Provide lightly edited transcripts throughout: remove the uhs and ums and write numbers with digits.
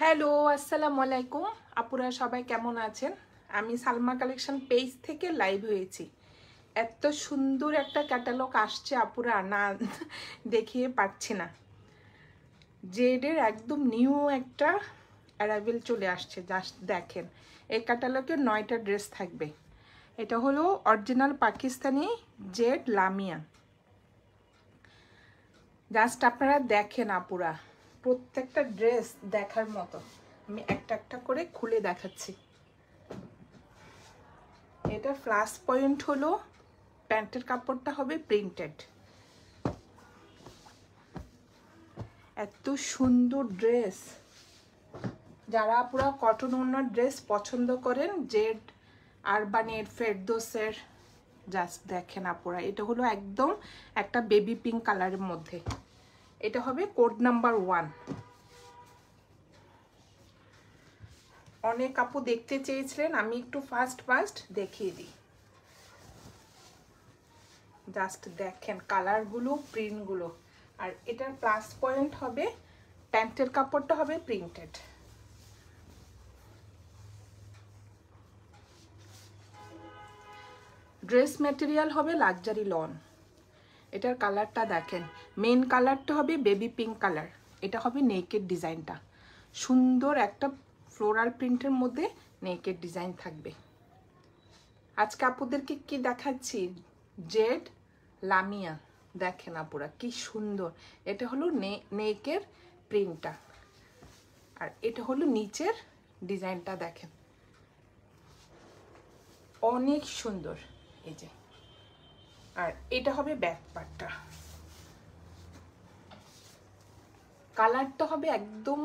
Hello, আসসালামু আলাইকুম। আপুরা সবাই কেমন আছেন? আমি সালমা কালেকশন পেজ থেকে লাইভ হয়েছি। এত সুন্দর একটা ক্যাটালগ আসছে আপুরা, না দেখিয়ে পারছি না। জেডের একদম নিউ একটা অ্যারাইভেল চলে আসছে, জাস্ট দেখেন। এই ক্যাটালগে 9টা ড্রেস থাকবে। এটা হলো original Pakistani Z Lamia. Just আপনারা দেখেন আপুরা, প্রত্যেকটা ড্রেস দেখার মতো। আমি একটা একটা করে খুলে দেখাচ্ছি। এটা প্লাস পয়েন্ট হলো প্যান্টের কাপড়টা হবে প্রিন্টেড। এত সুন্দর ড্রেস, যারা পুরো কটন ওনার ড্রেস পছন্দ করেন, জেড আরবানের ফেরদোসের, জাস্ট দেখেন আপুরা। এটা হলো একদম একটা বেবি পিঙ্ক কালারের মধ্যে। এটা হবে কোড নাম্বার 1। অনেক আপু দেখতে চেয়েছিলেন, আমি একটু ফাস্ট দেখিয়ে দিই। জাস্ট দেখেন কালারগুলো, প্রিন্টগুলো। আর এটার প্লাস পয়েন্ট হবে প্যান্টের কাপড়টা হবে প্রিন্টেড। ড্রেস ম্যাটেরিয়াল হবে লাক্সারি লন। এটার কালারটা দেখেন, মেন কালারটা হবে বেবি পিঙ্ক কালার। এটা হবে নেকের ডিজাইনটা, সুন্দর একটা ফ্লোরাল প্রিন্টের মধ্যে নেকের ডিজাইন থাকবে। আজকে আপুদেরকে কি দেখাচ্ছি, জেড লামিয়া। দেখেন আপুরা কি সুন্দর। এটা হলো নেকের প্রিন্টটা, আর এটা হলো নিচের ডিজাইনটা দেখেন, অনেক সুন্দর। এই যে, আর এটা হবে ব্যাক পার্টটা। কালারটা হবে একদম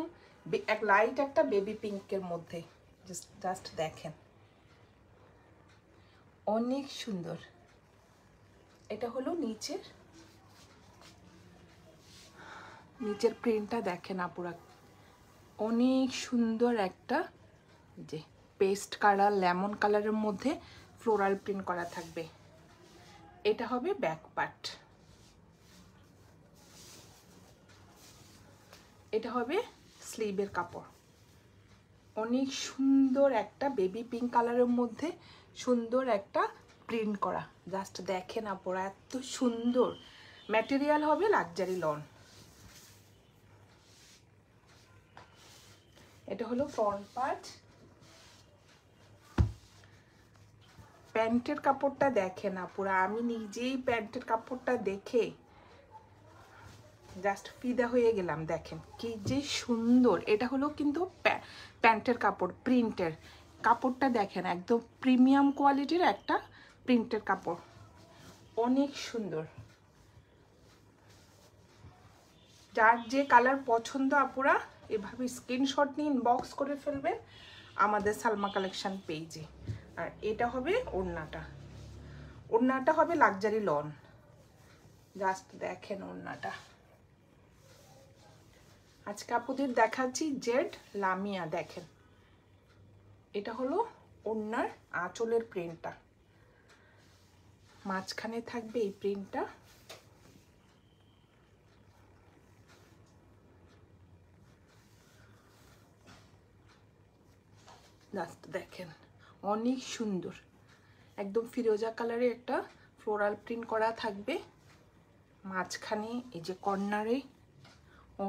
এক লাইট একটা বেবি পিঙ্কের মধ্যে। জাস্ট দেখেন, অনেক সুন্দর। এটা হলো নিচের প্রিন্টটা দেখেন আপুরা, অনেক সুন্দর একটা যে পেস্ট কালার লেমন কালারের মধ্যে ফ্লোরাল প্রিন্ট করা থাকবে। এটা হবে ব্যাক পার্ট। এটা হবে স্লিভের কাপড়। অনেক সুন্দর একটা বেবি পিঙ্ক কালারের মধ্যে সুন্দর একটা প্রিন্ট করা। জাস্ট দেখেন আপুরা, এত সুন্দর। ম্যাটেরিয়াল হবে লাক্সারি লন। এটা হলো ফ্রন্ট পার্ট। প্যান্টের কাপড়টা দেখেন আপুরা, আমি নিজেই প্যান্টের কাপড়টা দেখে জাস্ট ফিদা হয়ে গেলাম। দেখেন কি যে সুন্দর। এটা হলো কিন্তু প্যান্টের কাপড় প্রিন্টের। কাপড়টা দেখেন, একদম প্রিমিয়াম কোয়ালিটির একটা প্রিন্টের কাপড়, অনেক সুন্দর। যার যে কালার পছন্দ আপুরা এভাবে স্ক্রিনশট নিয়ে ইনবক্স করে ফেলবেন আমাদের সালমা কালেকশন পেজে। আর এটা হবে ওড়নাটা। ওড়নাটা হবে লাক্সারি লন। জাস্ট দেখেন ওড়নাটা। আজকে আপুদের দেখাচ্ছি জেড লামিয়া। দেখেন, এটা হলো ওড়নার আঁচলের প্রিন্টটা, মাঝখানে থাকবে এই প্রিন্টটা। জাস্ট দেখেন, অনেক সুন্দর। একদম ফিরোজা কালারে একটা ফ্লোরাল প্রিন্ট করা থাকবে মাঝখানে। এই যে কর্নারে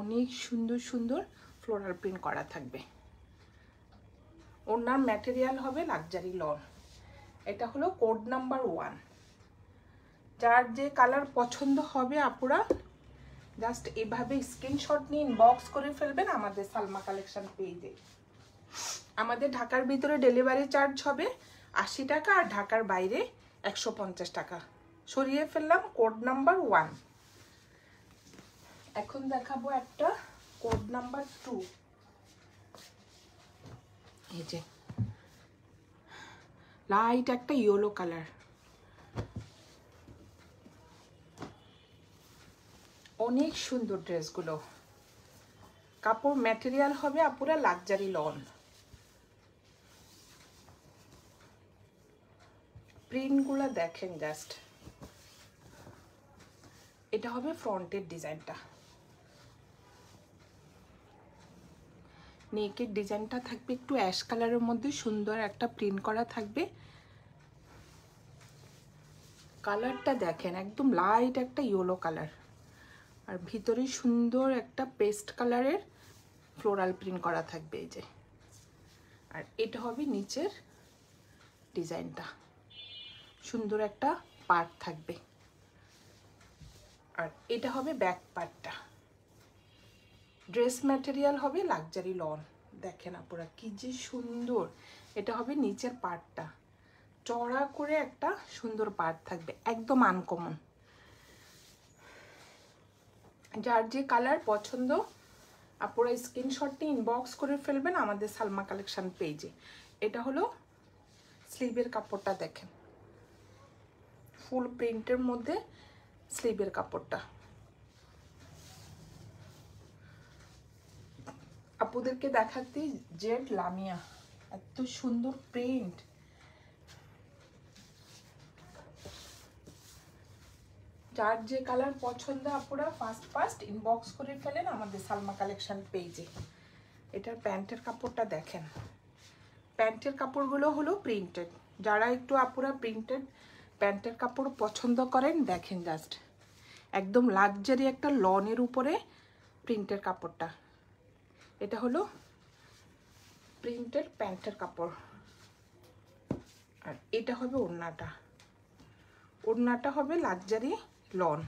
অনেক সুন্দর সুন্দর ফ্লোরাল প্রিন্ট করা থাকবে। ওনার ম্যাটেরিয়াল হবে লাক্সারি লন। এটা হলো কোড নাম্বার 1। যার যে কালার পছন্দ হবে আপুরা জাস্ট এভাবে স্ক্রিনশট নিয়ে ইনবক্স করে ফেলবেন আমাদের সালমা কালেকশন পেজে। আমাদের ঢাকার ভিতরে ডেলিভারি চার্জ হবে 80 টাকা, আর ঢাকার বাইরে 150 টাকা। সরিয়ে ফেললাম কোড নাম্বার 1। এখন দেখাবো একটা কোড নাম্বার 2। এই যে লাইট একটা ইয়েলো কালার, অনেক সুন্দর ড্রেসগুলো। কাপড় ম্যাটেরিয়াল হবে আপুরা লাক্সারি লন। প্রিন্টগুলো দেখেন জাস্ট। এটা হবে ফ্রন্টের ডিজাইনটা। নেকের ডিজাইনটা থাকবে একটু অ্যাশ কালারের মধ্যে, সুন্দর একটা প্রিন্ট করা থাকবে। কালারটা দেখেন একদম লাইট একটা ইয়েলো কালার, আর ভিতরে সুন্দর একটা পেস্ট কালারের ফ্লোরাল প্রিন্ট করা থাকবে এই যে। আর এটা হবে নিচের ডিজাইনটা, সুন্দর একটা পার্ট থাকবে। আর এটা হবে ব্যাক পার্টটা। ড্রেস ম্যাটেরিয়াল হবে লাক্সারি লন। দেখেন আপনারা কি যে সুন্দর। এটা হবে নিচের পার্টটা, চড়া করে একটা সুন্দর পার্ট থাকবে, একদম আনকমন। যার যে কালার পছন্দ আপনারা স্ক্রিনশটটি ইনবক্স করে ফেলবেন আমাদের সালমা কালেকশন পেজে। এটা হলো স্লিভের কাপড়টা, দেখেন ফুল প্রিন্টের মধ্যে স্লিভের কাপড়টা। আপুদেরকে দেখাতে জেড লামিয়া, এত সুন্দর প্রিন্ট। যার যে কালার পছন্দ আপনারা ফার্স্ট ইনবক্স করে ফেলেন আমাদের সালমা কালেকশন পেজে। এটার প্যান্টের কাপড়টা দেখেন, প্যান্টের কাপড়গুলো হলো প্রিন্টেড। যারা একটু আপুরা প্রিন্টেড প্যান্টের কাপড় পছন্দ করেন, দেখেন জাস্ট একদম লাক্সারি একটা লনের উপরে প্রিন্টের কাপড়টা। এটা হলো প্রিন্টেড প্যান্টের কাপড়। আর এটা হবে ওড়নাটা, ওড়নাটা হবে লাক্সারি লন,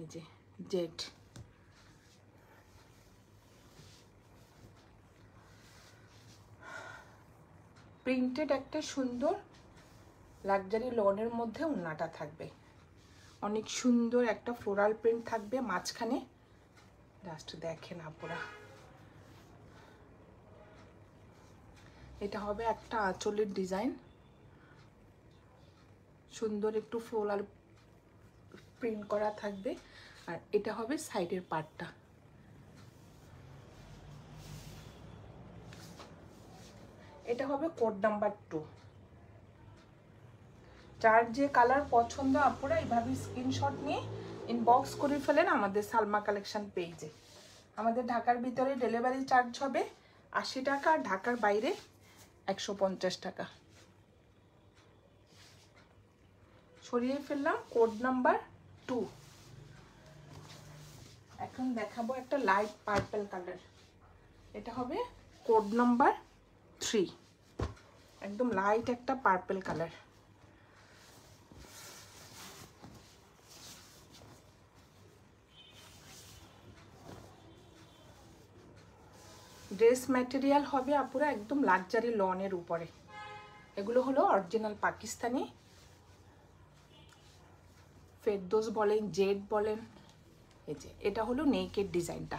এই যে জেড। প্রিন্টেড একটা সুন্দর লাক্সারি লনের মধ্যে ওড়নাটা থাকবে, অনেক সুন্দর একটা ফ্লোরাল প্রিন্ট থাকবে মাঝখানে। জাস্ট দেখেন আপুরা, এটা হবে একটা আঁচলের ডিজাইন, সুন্দর একটু ফ্লোরাল প্রিন্ট করা থাকবে। আর এটা হবে সাইডের পার্টটা। এটা হবে কোড নাম্বার 2। যার যে কালার পছন্দ আপনারা এইভাবে স্ক্রিনশট নিয়ে ইনবক্স করে ফেলেন আমাদের সালমা কালেকশন পেজে। আমাদের ঢাকার ভিতরে ডেলিভারি চার্জ হবে 80 টাকা, আর ঢাকার বাইরে 150 টাকা। সরিয়ে ফেললাম কোড নাম্বার 2। এখন দেখাবো একটা লাইট পার্পল কালার। এটা হবে কোড নাম্বার 3, একদম লাইট একটা পার্পল কালার। ড্রেস ম্যাটেরিয়াল হবে আপুরা একদম লাক্সারি লনের উপরে। এগুলো হলো অরিজিনাল পাকিস্তানি, ফেরদৌস বলেন, জেড বলেন। এই যে এটা হলো নেকের ডিজাইনটা,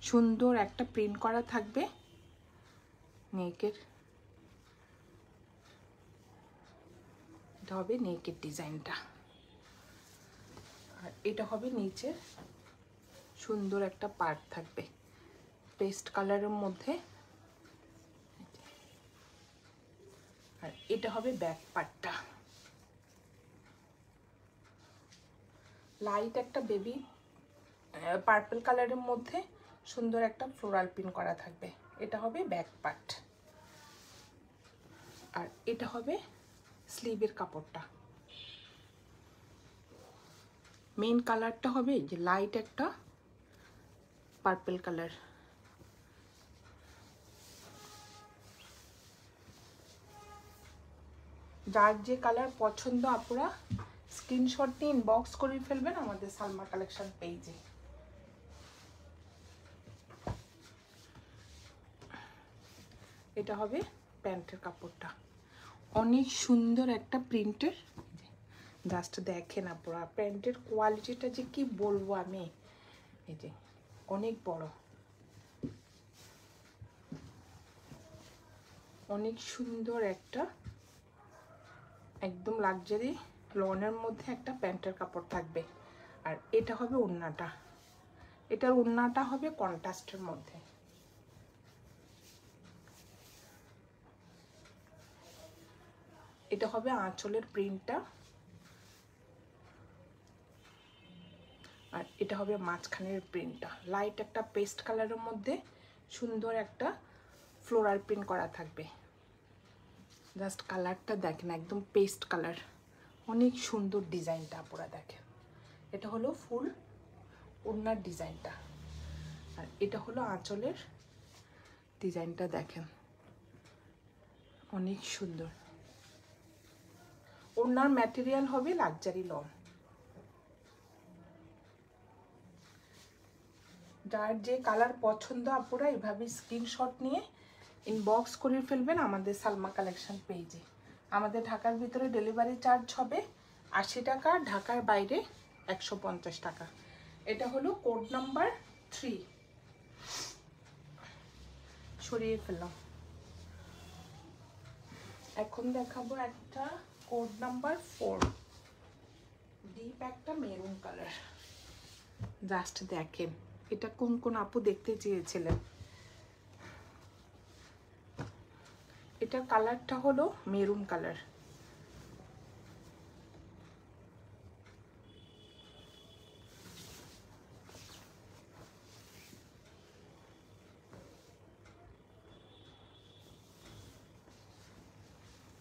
সুন্দর একটা প্রিন্ট করা থাকবে নেকের। এটা হবে নেকের ডিজাইনটা। আর এটা হবে নিচের সুন্দর একটা পার্ট থাকবে পেস্ট কালারের মধ্যে। আর এটা হবে ব্যাক পার্টটা, লাইট একটা বেবি পার্পল কালারের মধ্যে সুন্দর একটা ফ্লোরাল প্রিন্ট করা থাকবে। এটা হবে ব্যাক পার্ট। আর এটা হবে স্লিভের কাপড়টা। মেইন কালারটা হবে যে লাইট একটা পার্পল কালার। যার যে কালার পছন্দ আপনারা স্ক্রিনশট নিয়ে ইনবক্স করে ফেলবেন আমাদের সালমা কালেকশন পেজে। এটা হবে প্যান্টের কাপড়টা, অনেক সুন্দর একটা প্রিন্টের। জাস্ট দেখেন আপনারা প্যান্টের কোয়ালিটিটা যে কি বলবো আমি। এই যে অনেক বড়, অনেক সুন্দর একটা একদম লাক্সারি লনের মধ্যে একটা প্যান্টের কাপড় থাকবে। আর এটা হবে ওড়নাটা, এটার ওড়নাটা হবে কন্ট্রাস্টের মধ্যে। এটা হবে আঁচলের প্রিন্টটা। আর এটা হবে মাঝখানের প্রিন্টটা, লাইট একটা পেস্ট কালারের মধ্যে সুন্দর একটা ফ্লোরাল প্রিন্ট করা থাকবে। জাস্ট কালারটা দেখেন, একদম পেস্ট কালার, অনেক সুন্দর ডিজাইনটা আপুরা দেখেন। এটা হলো ফুল ওড়নার ডিজাইনটা, আর এটা হলো আঁচলের ডিজাইনটা দেখেন, অনেক সুন্দর। ওড়নার ম্যাটেরিয়াল হবে লাক্সারি লন। যার যে কালার পছন্দ আপুরা এভাবে স্ক্রিনশট নিয়ে ইনবক্স করে ফেলবেন আমাদের সালমা কালেকশন পেজে। আমাদের ঢাকার ভিতরে ডেলিভারি চার্জ হবে 80 টাকা, ঢাকার বাইরে 150 টাকা। এটা হলো কোড নাম্বার 3, সরিয়ে ফেললাম। এখন দেখাবো একটা কোড নাম্বার 4, ডিপ একটা মেরুন কালার। জাস্ট দেখেন এটা কোন কোন আপু দেখতে চেয়েছিলেন। এটার কালারটা হলো মেরুন কালার।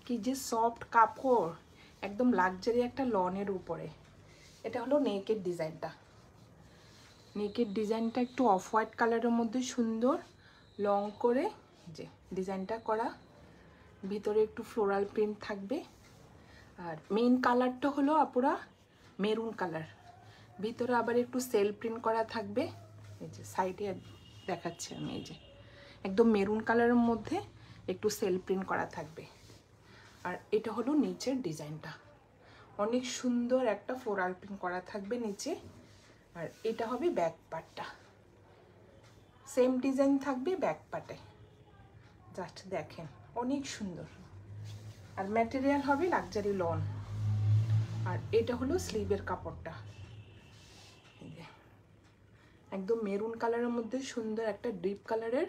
কি যে সফট কাপড়, একদম লাক্সারি একটা লনের উপরে। এটা হলো নেকের ডিজাইনটা। নেকের ডিজাইনটা একটু অফ হোয়াইট কালারের মধ্যে সুন্দর লং করে যে ডিজাইনটা করা, ভিতরে একটু ফ্লোরাল প্রিন্ট থাকবে। আর মেইন কালারটা হলো আপুরা মেরুন কালার, ভিতরে আবার একটু সেল প্রিন্ট করা থাকবে। এই যে সাইডে দেখাচ্ছি আমি, এই যে একদম মেরুন কালারের মধ্যে একটু সেল প্রিন্ট করা থাকবে। আর এটা হলো নিচের ডিজাইনটা, অনেক সুন্দর একটা ফ্লোরাল প্রিন্ট করা থাকবে নিচে। আর এটা হবে ব্যাক পার্টটা, সেম ডিজাইন থাকবে ব্যাক পার্টে। জাস্ট দেখেন অনেক সুন্দর। আর ম্যাটেরিয়াল হবে লাক্সারি লন। আর এটা হলো স্লিভের কাপড়টা, একদম মেরুন কালারের মধ্যে সুন্দর একটা ডিপ কালারের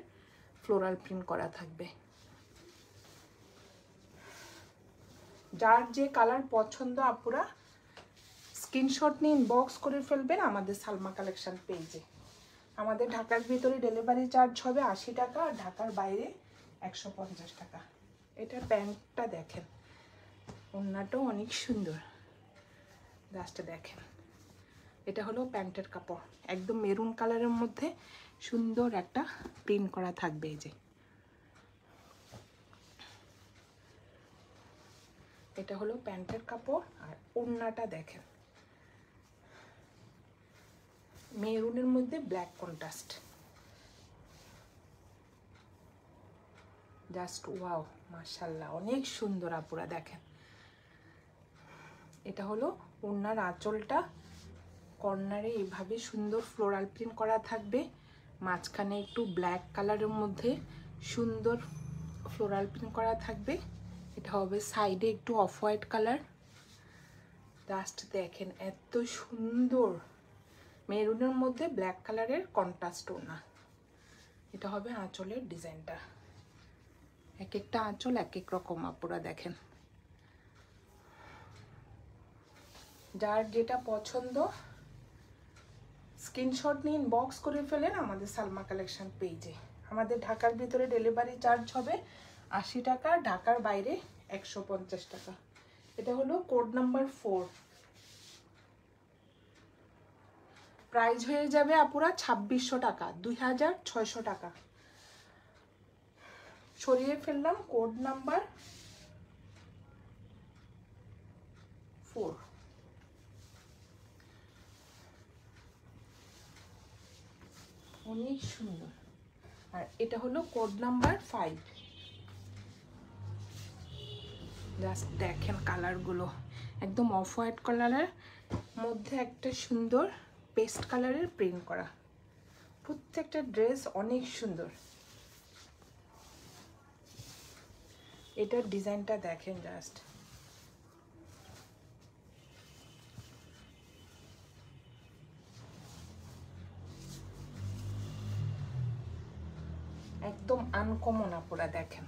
ফ্লোরাল প্রিন্ট করা থাকবে। যার যে কালার পছন্দ আপুরা স্ক্রিনশট নিয়ে ইনবক্স করে ফেলবেন আমাদের সালমা কালেকশন পেজে। আমাদের ঢাকার ভিতরে ডেলিভারি চার্জ হবে 80 টাকা, আর ঢাকার বাইরে 150 টাকা। এটার প্যান্টটা দেখেন, ওড়নাটাও অনেক সুন্দর। জাস্ট দেখেন এটা হলো প্যান্টের কাপড়, একদম মেরুন কালারের মধ্যে সুন্দর একটা প্রিন্ট করা থাকবে। এই যে এটা হলো প্যান্টের কাপড়। আর ওড়নাটা দেখেন মেরুনের মধ্যে ব্ল্যাক কন্ট্রাস্ট। জাস্ট ওয়াও, মাশাআল্লাহ, অনেক সুন্দর আপুরা দেখেন। এটা হলো ওড়নার আঁচলটা, কর্নারে এইভাবে সুন্দর ফ্লোরাল প্রিন্ট করা থাকবে, মাঝখানে একটু ব্ল্যাক কালারের মধ্যে সুন্দর ফ্লোরাল প্রিন্ট করা থাকবে। এটা হবে সাইডে একটু অফ হোয়াইট কালার। জাস্ট দেখেন এত সুন্দর, মেরুনের মধ্যে ব্ল্যাক কালারের কন্ট্রাস্ট ওড়না। এটা হবে আঁচলের ডিজাইনটা, এক একটা আঁচল এক এক রকম আপুরা দেখেন। যার যেটা পছন্দ স্ক্রিনশট নিয়ে ইনবক্স করে ফেলেন আমাদের সালমা কালেকশন পেজে। আমাদের ঢাকার ভিতরে ডেলিভারি চার্জ হবে 80 টাকা, ঢাকার বাইরে 150 টাকা। এটা হলো কোড নাম্বার 4, প্রাইস হয়ে যাবে আপুরা 2600 টাকা, 2600 টাকা। সরিয়ে ফেললাম কোড নাম্বার 4। অনেক সুন্দর। আর এটা হলো কোড নাম্বার 5। জাস্ট দেখেন কালারগুলো, একদম অফ হোয়াইট কালারের মধ্যে একটা সুন্দর পেস্ট কালারের প্রিন্ট করা। প্রত্যেকটা ড্রেস অনেক সুন্দর। এটার ডিজাইনটা দেখেন জাস্ট, একদম আনকমন আপুরা দেখেন।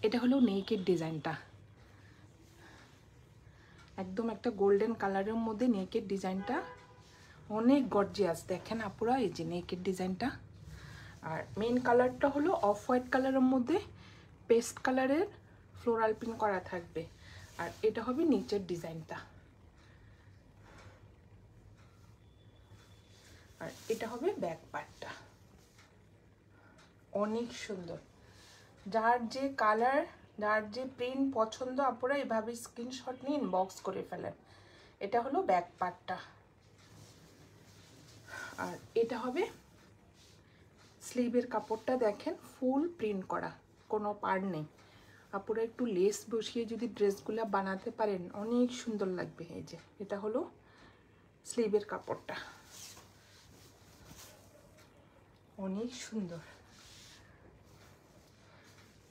এটা হলো নেকের ডিজাইনটা, একদম একটা গোল্ডেন কালারের মধ্যে নেকের ডিজাইনটা, অনেক গর্জিয়াস দেখেন আপুরা। এই যে নেকের ডিজাইনটা, আর মেন কালারটা হলো অফ হোয়াইট কালারের মধ্যে পেস্ট কালারের ফ্লোরাল প্রিন্ট করা থাকবে। আর এটা হবে নিচের ডিজাইনটা। আর এটা হবে ব্যাক পার্টটা। অনেক সুন্দর। যার যে কালার, যার যে প্রিন্ট পছন্দ আপনারা এভাবে স্ক্রিনশট নিয়ে ইনবক্স করে ফেলেন। এটা হলো ব্যাক পার্টটা। আর এটা হবে স্লিভের কাপড়টা। দেখেন ফুল প্রিন্ট করা, কোনো পাড় নেই। আপনারা একটু লেস বসিয়ে যদি ড্রেসগুলো বানাতে পারেন অনেক সুন্দর লাগবে। এই যে এটা হলো স্লিভের কাপড়টা, অনেক সুন্দর।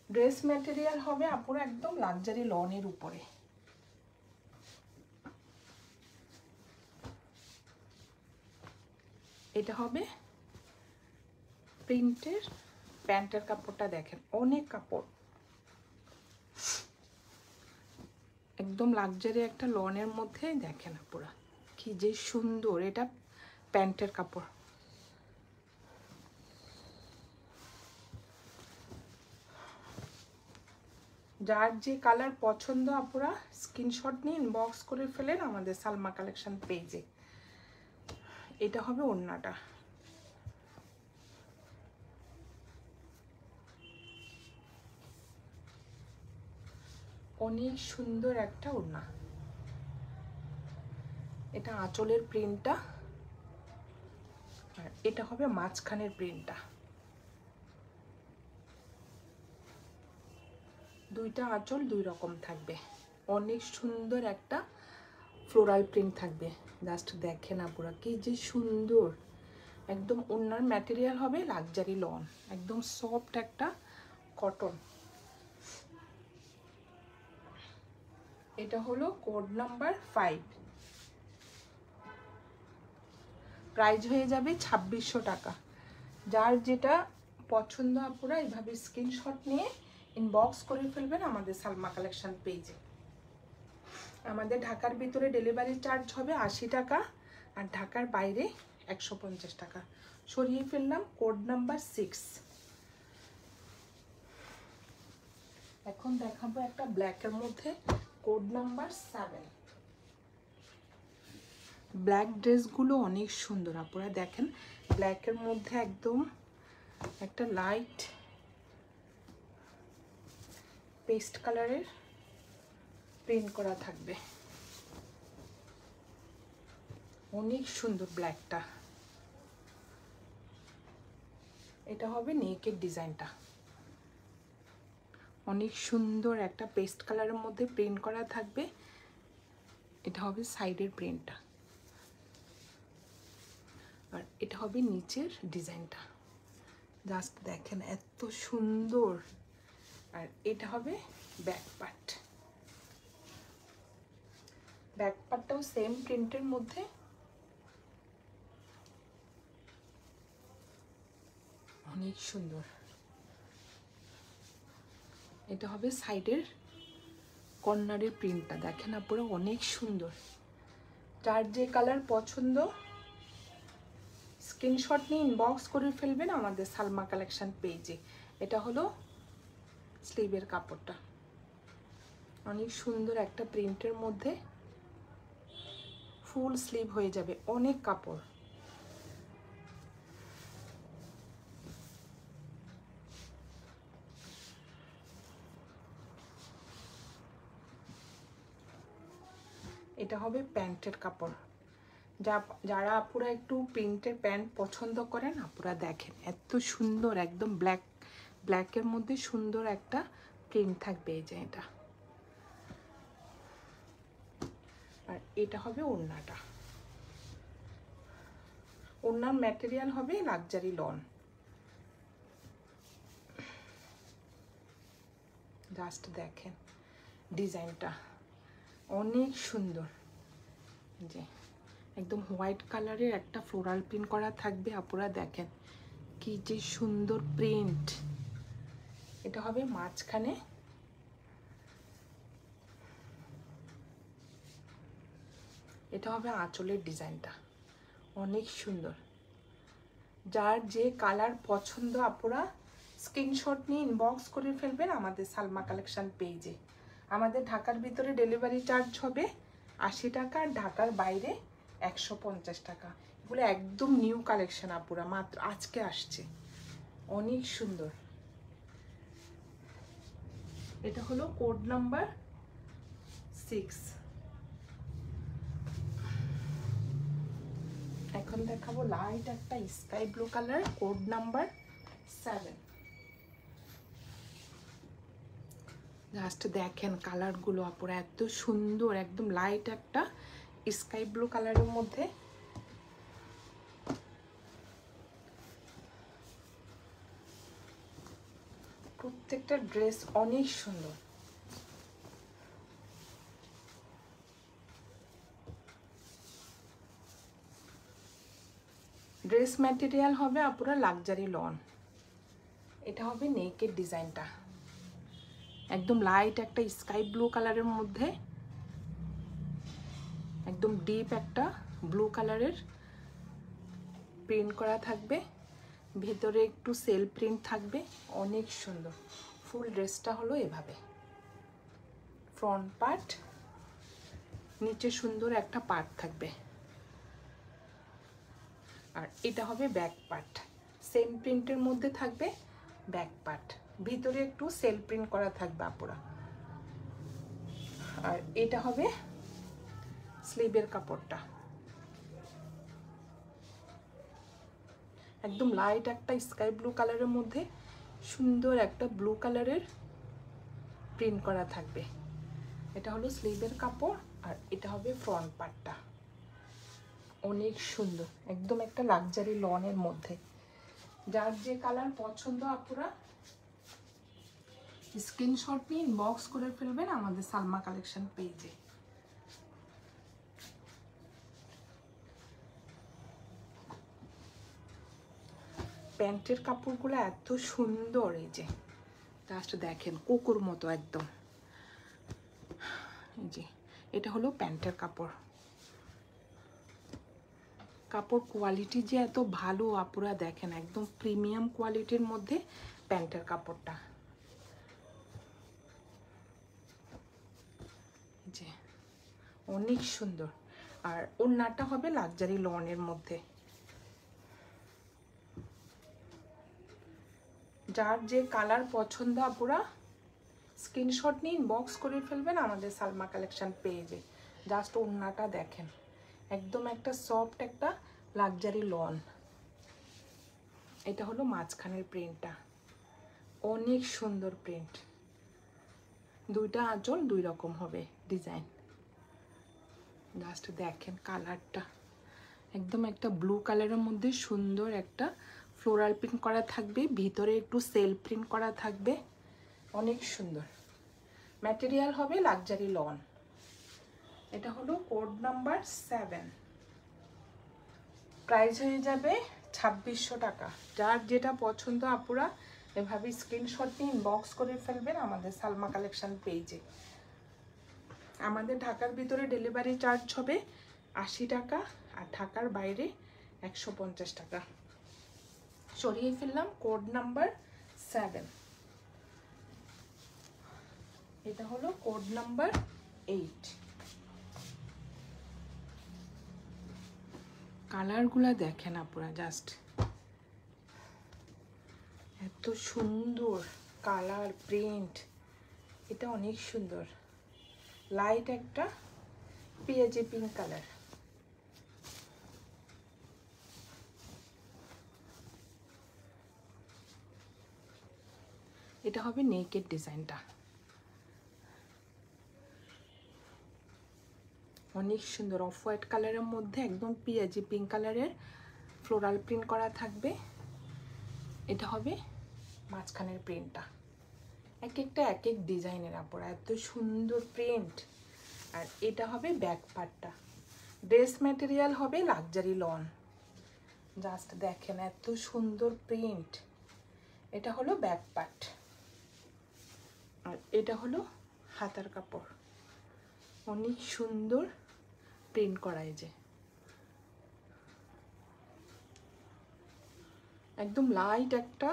ড্রেস ম্যাটেরিয়াল হবে আপনারা একদম লাক্সারি লনের উপরে। এটা হবে প্রিন্টের প্যান্টের কাপড়টা। দেখেন অনেক কাপড়, একদম লাক্সারি একটা লনের মধ্যে। দেখেন আপনারা কি যে সুন্দর। এটা প্যান্টের কাপড়। যার যে কালার পছন্দ আপনারা স্ক্রিনশট নিয়ে ইনবক্স করে ফেলেন আমাদের সালমা কালেকশন পেজে। এটা হবে ওড়নাটা। অনেক সুন্দর একটা ওড়না। এটা আঁচলের প্রিন্টটা। আর এটা হবে মাঝখানের প্রিন্টটা। দুইটা আঁচল দুই রকম থাকবে। অনেক সুন্দর একটা ফ্লোরাল প্রিন্ট থাকবে। জাস্ট দেখেন আপনারা কি যে সুন্দর। একদম ওড়নার ম্যাটেরিয়াল হবে লাক্সারি লন, একদম সফট একটা কটন। এটা হলো কোড নাম্বার 5। প্রাইস হয়ে যাবে 2600 টাকা। যার যেটা পছন্দ আপনারা এইভাবে স্ক্রিনশট নিয়ে ইনবক্স করে ফেলবেন আমাদের সালমা কালেকশন পেজে। আমাদের ঢাকার ভিতরে ডেলিভারি চার্জ হবে 80 টাকা, আর ঢাকার বাইরে 150 টাকা। সরিয়ে ফেললাম কোড নাম্বার 6। এখন দেখাবো একটা ব্ল্যাকের মধ্যে কোড নাম্বার 7। ব্ল্যাক ড্রেসগুলো অনেক সুন্দর। আপনারা দেখেন ব্ল্যাকের মধ্যে একদম একটা লাইট পেস্ট কালারের প্রিন্ট করা থাকবে। অনেক সুন্দর ব্ল্যাকটা। এটা হবে নেকের ডিজাইনটা। অনেক সুন্দর একটা পেস্ট কালারের মধ্যে প্রিন্ট করা থাকবে। এটা হবে সাইডের প্রিন্টটা। আর এটা হবে নিচের ডিজাইনটা। জাস্ট দেখেন এত সুন্দর। আর এটা হবে ব্যাক পার্ট। ব্যাক পার্টটাও সেম প্রিন্টের মধ্যে। অনেক সুন্দর। এটা হবে সাইডের কর্নারের প্রিন্টটা। দেখেন আপনারা অনেক সুন্দর। যার যে কালার পছন্দ স্ক্রিনশট নিয়ে ইনবক্স করে ফেলবেন আমাদের সালমা কালেকশন পেজে। এটা হলো স্লিভের কাপড়টা। অনেক সুন্দর একটা প্রিন্টের মধ্যে ফুল স্লিভ হয়ে যাবে। অনেক কাপড়। এটা হবে প্যান্টের কাপড়। যারা আপুরা একটু প্রিন্টের প্যান্ট পছন্দ করেন আপুরা দেখেন এত সুন্দর। একদম ব্ল্যাকের মধ্যে সুন্দর একটা প্রিন্ট থাকবে। এই যে এটা। আর এটা হবে ওড়নাটা। ওড়নার ম্যাটেরিয়াল হবে লাক্সারি লন। জাস্ট দেখেন ডিজাইনটা অনেক সুন্দর। যে একদম হোয়াইট কালারের একটা ফ্লোরাল প্রিন্ট করা থাকবে। আপনারা দেখেন কি যে সুন্দর প্রিন্ট। এটা হবে মাঝখানে। এটা হবে আঁচলের ডিজাইনটা। অনেক সুন্দর। যার যে কালার পছন্দ আপুরা স্ক্রিনশট নিয়ে ইনবক্স করে ফেলবেন আমাদের সালমা কালেকশন পেজে। আমাদের ঢাকার ভিতরে ডেলিভারি চার্জ হবে 80 টাকা, আর ঢাকার বাইরে 150 টাকা। এগুলো একদম নিউ কালেকশন আপুরা, মাত্র আজকে আসছে, অনেক সুন্দর। এটা হলো কোড নাম্বার 6। এখন দেখাবো লাইট একটা sky blue colour, code number 7। Just দেখেন কালারগুলো আপুরা এত সুন্দর, একদম লাইট একটা স্কাই ব্লু কালারের মধ্যে। প্রত্যেকটা ড্রেস অনেক সুন্দর। ড্রেস ম্যাটেরিয়াল হবে আপুরা লাক্সারি লন। এটা হবে নেকের ডিজাইনটা, একদম লাইট একটা স্কাই ব্লু কালারের মধ্যে একদম ডিপ একটা ব্লু কালারের প্রিন্ট করা থাকবে, ভিতরে একটু সেল প্রিন্ট থাকবে, অনেক সুন্দর। ফুল ড্রেসটা হলো এভাবে, ফ্রন্ট পার্ট, নিচে সুন্দর একটা পার্ট থাকবে, আর এটা হবে ব্যাক পার্ট। সেম প্রিন্টের মধ্যে থাকবে ব্যাক পার্ট, ভিতরে একটু সেল প্রিন্ট করা থাকবে আপুরা। আর এটা হবে স্লিভের কাপড়টা, একদম লাইট একটা স্কাই ব্লু কালারের মধ্যে সুন্দর একটা ব্লু কালারের প্রিন্ট করা থাকবে। এটা হলো স্লিভের কাপড়, আর এটা হবে ফ্রন্ট পার্টটা, অনেক সুন্দর, একদম একটা লাক্সারি লনের মধ্যে। যার যে কালার পছন্দ আপুরা স্ক্রিনশট নিয়ে ইনবক্স করে ফেলবেন আমাদের সালমা কালেকশন পেজে। প্যান্টের কাপড়গুলো এত সুন্দর, এই যে জাস্ট দেখেন কুকুর মতো একদম। এই যে এটা হলো প্যান্টের কাপড়, কাপড় কোয়ালিটি যে এত ভালো আপুরা দেখেন, একদম প্রিমিয়াম কোয়ালিটির মধ্যে প্যান্টের কাপড়টা। যে অনেক সুন্দর, আর ওড়নাটা হবে লাক্সারি লনের মধ্যে। যার যে কালার পছন্দ আপুরা স্ক্রিনশট নিয়ে ইনবক্স করে ফেলবেন আমাদের সালমা কালেকশন পেজে। জাস্ট ওড়নাটা দেখেন, একদম একটা সফট একটা লাক্সারি লন। এটা হলো মাঝখানের প্রিন্টটা, অনেক সুন্দর প্রিন্ট, দুইটা আঁচল দুই রকম হবে ডিজাইন। জাস্ট দেখেন কালারটা, একদম একটা ব্লু কালারের মধ্যে সুন্দর একটা ফ্লোরাল প্রিন্ট করা থাকবে, ভিতরে একটু সেল প্রিন্ট করা থাকবে, অনেক সুন্দর। ম্যাটেরিয়াল হবে লাক্সারি লন। এটা হলো কোড নাম্বার 7, প্রাইস হয়ে যাবে 2600 টাকা। যার যেটা পছন্দ আপুরা এভাবে স্ক্রিনশট নিয়ে ইনবক্স করে ফেলবেন আমাদের সালমা কালেকশন পেজে। আমাদের ঢাকার ভিতরে ডেলিভারি চার্জ হবে 80 টাকা, আর ঢাকার বাইরে 150 টাকা। সরিয়ে ফেললাম কোড নাম্বার 7। এটা হলো কোড নাম্বার 8। কালারগুলা দেখেন আপুরা, জাস্ট এত সুন্দর কালার প্রিন্ট, এটা অনেক সুন্দর, লাইট একটা পেঁয়াজি পিঙ্ক কালার। এটা হবে নেকের ডিজাইনটা, অনেক সুন্দর অফ হোয়াইট কালারের মধ্যে একদম পেঁয়াজি পিঙ্ক কালারের ফ্লোরাল প্রিন্ট করা থাকবে। এটা হবে মাঝখানের প্রিন্টটা, এক একটা এক এক ডিজাইনের আপুরা, এত সুন্দর প্রিন্ট। আর এটা হবে ব্যাক পার্টটা, ড্রেস ম্যাটেরিয়াল হবে লাক্সারি লন। জাস্ট দেখেন এত সুন্দর প্রিন্ট। এটা হলো ব্যাক পার্ট, আর এটা হলো হাতার কাপড়, অনেক সুন্দর প্রিন্ট করা। এই যে একদম লাইট একটা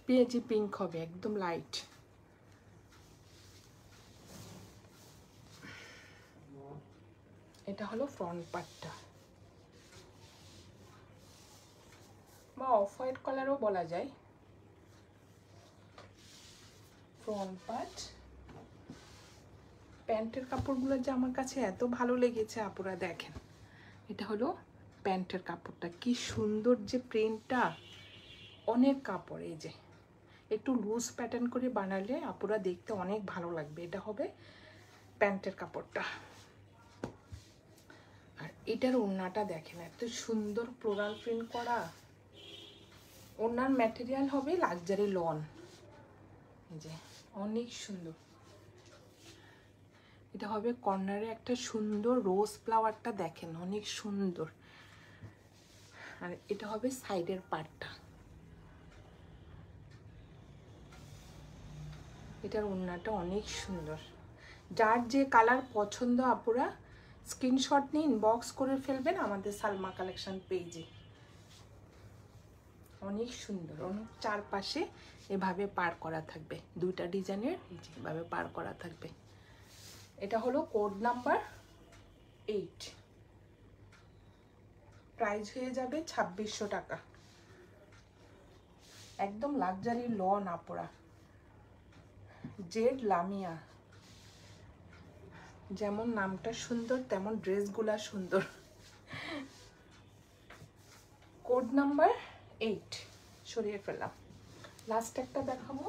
পেঁয়াজি পিঙ্ক হবে, একদম লাইট। এটা হলো ফ্রন্ট পার্টটা, বা অফ হোয়াইট কালারও বলা যায়। Front part. প্যান্টের কাপড়গুলো যে আমার কাছে এত ভালো লেগেছে আপুরা দেখেন, এটা হলো প্যান্টের কাপড়টা, কি সুন্দর যে প্রিন্টটা, অনেক কাপড়। এই যে একটু লুজ প্যাটার্ন করে বানালে আপুরা দেখতে অনেক ভালো লাগবে। এটা হবে প্যান্টের কাপড়টা। আর এটার ওড়নাটা দেখেন, এত সুন্দর ফ্লোরাল প্রিন্ট করা। ওড়নার ম্যাটেরিয়াল হবে লাক্সারি লন। এই যে অনেক সুন্দর। এটা হবে কর্নারে একটা সুন্দর রোজ ফ্লাওয়ারটা দেখেন, অনেক সুন্দর। আর এটা হবে সাইডের পার্টটা। এটার ওড়নাটা অনেক সুন্দর। যার যে কালার পছন্দ আপুরা স্ক্রিনশট নিয়ে ইনবক্স করে ফেলবেন আমাদের সালমা কালেকশন পেজে। অনেক সুন্দর, অনেক চারপাশে এভাবে পার করা থাকবে, দুইটা ডিজাইনের এভাবে পার করা থাকবে। এটা হলো কোড নাম্বার 8, প্রাইস হয়ে যাবে 2600 টাকা। একদম লাক্সারি লন আপুরা, জেড লামিয়া। যেমন নামটা সুন্দর তেমন ড্রেসগুলা সুন্দর। কোড নাম্বার 8 সরিয়ে ফেললাম। লাস্ট একটা দেখাবো,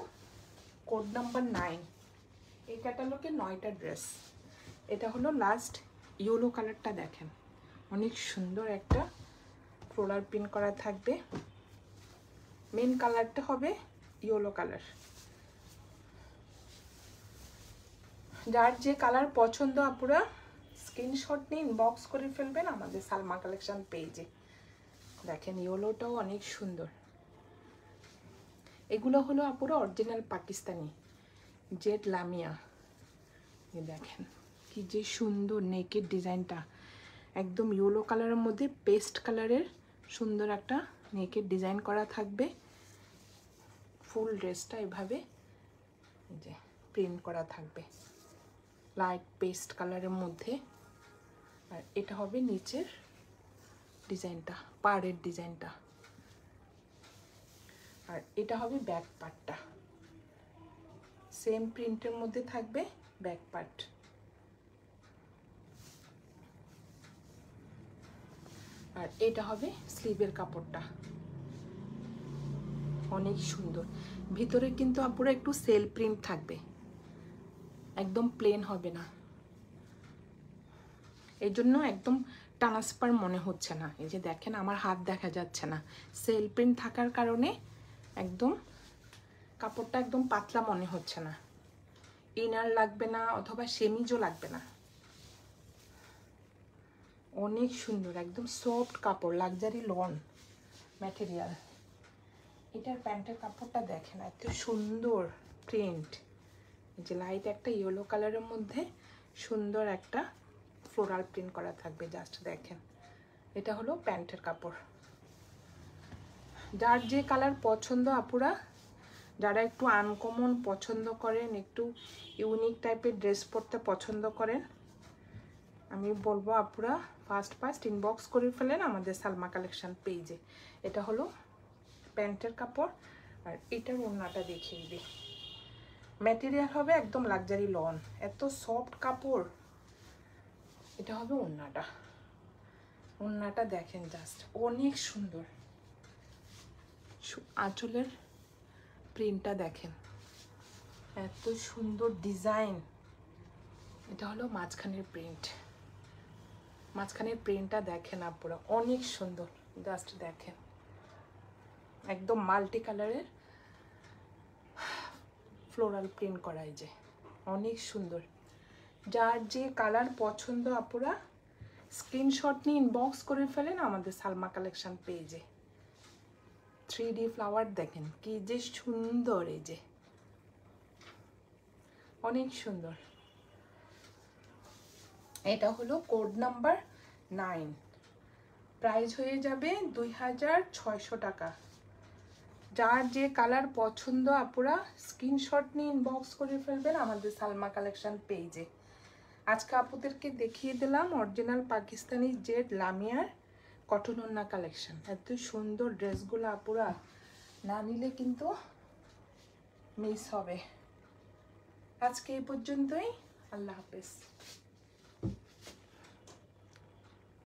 কোড নাম্বার 9। এই ক্যাটালগে 9টা ড্রেস। এটা হলো লাস্ট ইয়েলো কালারটা দেখেন, অনেক সুন্দর একটা ফ্লোরাল প্রিন্ট করা থাকবে। মেন কালারটা হবে ইয়েলো কালার। যার যে কালার পছন্দ আপুরা স্ক্রিনশট নিয়ে ইনবক্স করে ফেলবেন আমাদের সালমা কালেকশন পেজে। দেখেন ইয়েলোটাও অনেক সুন্দর। এগুলো হলো আপুরা অরিজিনাল পাকিস্তানি জেড লামিয়া। দেখেন কি যে সুন্দর নেকের ডিজাইনটা, একদম ইয়েলো কালারের মধ্যে পেস্ট কালারের সুন্দর একটা নেকের ডিজাইন করা থাকবে। ফুল ড্রেসটা এভাবে যে প্রিন্ট করা থাকবে লাইট পেস্ট কালারের মধ্যে। আর এটা হবে নিচের ডিজাইনটা, পাড়ের ডিজাইনটা। আর এটা হবে ব্যাক পার্টটা, সেম প্রিন্টের মধ্যে থাকবে ব্যাক পার্ট। আর এটা হবে স্লিভের কাপড়টা, অনেক সুন্দর। ভিতরে কিন্তু আপুরা একটু সেল প্রিন্ট থাকবে, একদম প্লেন হবে না, এই জন্য একদম ট্রান্সপার মনে হচ্ছে না। এই যে দেখেন আমার হাত দেখা যাচ্ছে না, সেল প্রিন্ট থাকার কারণে একদম কাপড়টা একদম পাতলা মনে হচ্ছে না, ইনার লাগবে না অথবা সেমিজও লাগবে না। অনেক সুন্দর, একদম সফট কাপড়, লাক্সারি লন ম্যাটেরিয়াল। এটার প্যান্টের কাপড়টা দেখেন, এত সুন্দর প্রিন্ট। যে লাইট একটা ইয়েলো কালারের মধ্যে সুন্দর একটা ফ্লোরাল প্রিন্ট করা থাকবে, জাস্ট দেখেন। এটা হলো প্যান্টের কাপড়। যার যে কালার পছন্দ আপুরা, যারা একটু আনকমন পছন্দ করেন, একটু ইউনিক টাইপের ড্রেস পরতে পছন্দ করেন, আমি বলবো আপুরা ফার্স্ট ইনবক্স করে ফেলেন আমাদের সালমা কালেকশন পেজে। এটা হলো প্যান্টের কাপড়। আর এটার ওড়নাটা দেখিয়ে দিই, ম্যাটেরিয়াল হবে একদম লাক্সারি লন, এত সফট কাপড়। এটা হবে ওড়নাটা, ওড়নাটা দেখেন জাস্ট অনেক সুন্দর। আঁচলের প্রিন্টটা দেখেন, এত সুন্দর ডিজাইন। এটা হলো মাঝখানের প্রিন্ট, মাঝখানের প্রিন্টটা দেখেন আপুরা অনেক সুন্দর, জাস্ট দেখেন একদম মাল্টি কালারের ফ্লোরাল প্রিন্ট করা, এই যে অনেক সুন্দর। যার যে কালার পছন্দ আপুরা স্ক্রিনশট নিয়ে ইনবক্স করে ফেলেন আমাদের সালমা কালেকশন পেজে। 3D ফ্লাওয়ার দেখেন কি যে সুন্দর, এই যে অনেক সুন্দর। এটা হলো কোড নাম্বার 9, প্রাইস হয়ে যাবে 2600 টাকা। যার যে কালার পছন্দ আপুরা স্ক্রিনশট নিয়ে ইনবক্স করে ফেলবেন আমাদের সালমা কালেকশন পেজে। আজকে আপুদেরকে দেখিয়ে দিলাম অরিজিনাল পাকিস্তানি জেড লামিয়ার কটন ওড়না কালেকশন। এত সুন্দর ড্রেসগুলো আপুরা না নিলে কিন্তু মিস হবে। আজকে এই পর্যন্তই, আল্লাহ হাফেজ।